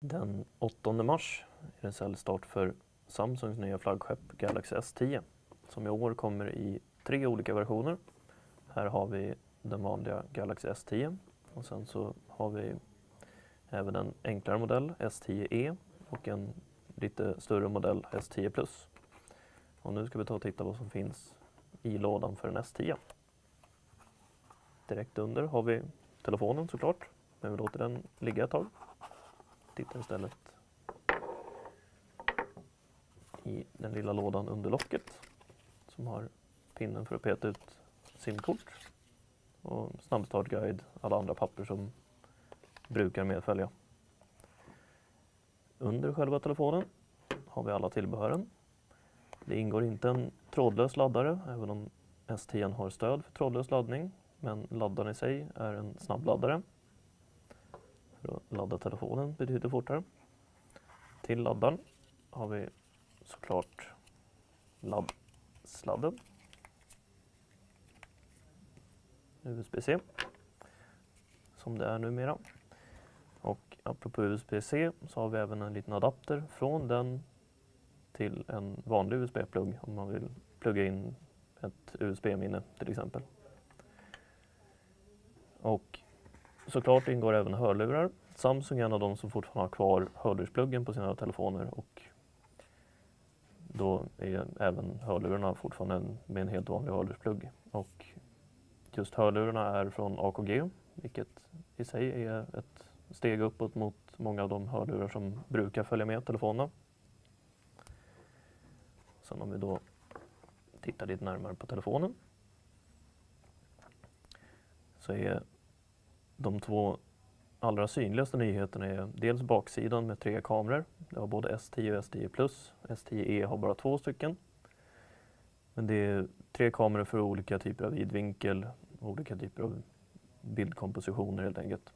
Den 8 mars är det säljstart för Samsungs nya flaggskepp Galaxy S10 som i år kommer i 3 olika versioner. Här har vi den vanliga Galaxy S10 och sen så har vi även en enklare modell S10e och en lite större modell S10 Plus. Och nu ska vi ta och titta vad som finns i lådan för en S10. Direkt under har vi telefonen såklart, men vi låter den ligga ett tag. Titta istället i den lilla lådan under locket som har pinnen för att peta ut simkort och snabbstartguide, alla andra papper som brukar medfölja. Under själva telefonen har vi alla tillbehören. Det ingår inte en trådlös laddare, även om S10 har stöd för trådlös laddning, men laddaren i sig är en snabbladdare. För att ladda telefonen betydligt fortare. Till laddaren har vi såklart laddsladden. USB-C. Som det är numera. Och apropå USB-C så har vi även en liten adapter från den till en vanlig USB-plugg om man vill plugga in ett USB-minne till exempel. Och såklart ingår även hörlurar. Samsung är en av de som fortfarande har kvar hörlurspluggen på sina telefoner och då är även hörlurarna fortfarande med en helt vanlig hörlursplugg. Och just hörlurarna är från AKG, vilket i sig är ett steg uppåt mot många av de hörlurar som brukar följa med telefonerna. Sen om vi då tittar lite närmare på telefonen så är de 2 allra synligaste nyheterna är dels baksidan med 3 kameror. Det har både S10 och S10 Plus. S10e har bara 2 stycken. Men det är 3 kameror för olika typer av vidvinkel, olika typer av bildkompositioner helt enkelt.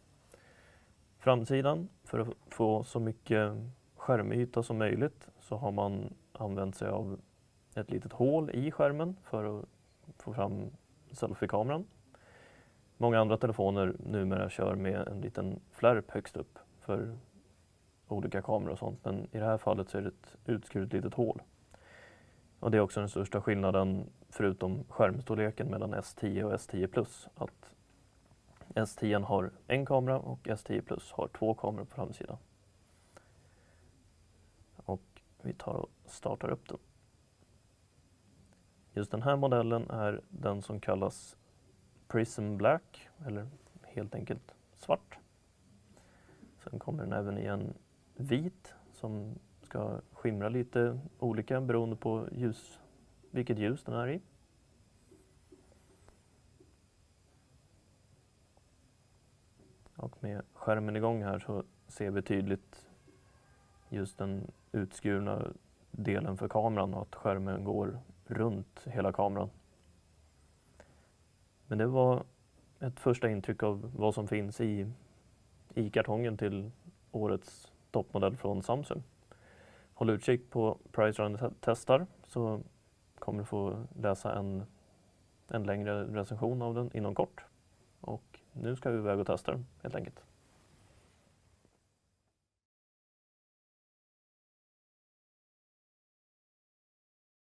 Framsidan, för att få så mycket skärmyta som möjligt så har man använt sig av ett litet hål i skärmen för att få fram selfie-kameran. Många andra telefoner numera kör med en liten flärp högst upp för olika kameror och sånt. Men i det här fallet så är det ett utskuret litet hål. Och det är också den största skillnaden förutom skärmstorleken mellan S10 och S10 Plus. Att S10 har en kamera och S10 Plus har 2 kameror på framsidan. Och vi tar och startar upp den. Just den här modellen är den som kallas Prism Black, eller helt enkelt svart. Sen kommer den även i en vit som ska skimra lite olika beroende på vilket ljus den är i. Och med skärmen igång här så ser vi tydligt just den utskurna delen för kameran och att skärmen går runt hela kameran. Men det var ett första intryck av vad som finns i kartongen till årets toppmodell från Samsung. Håll utkik på Price Runner testar så kommer du få läsa en längre recension av den inom kort. Och nu ska vi iväg och testa den helt enkelt.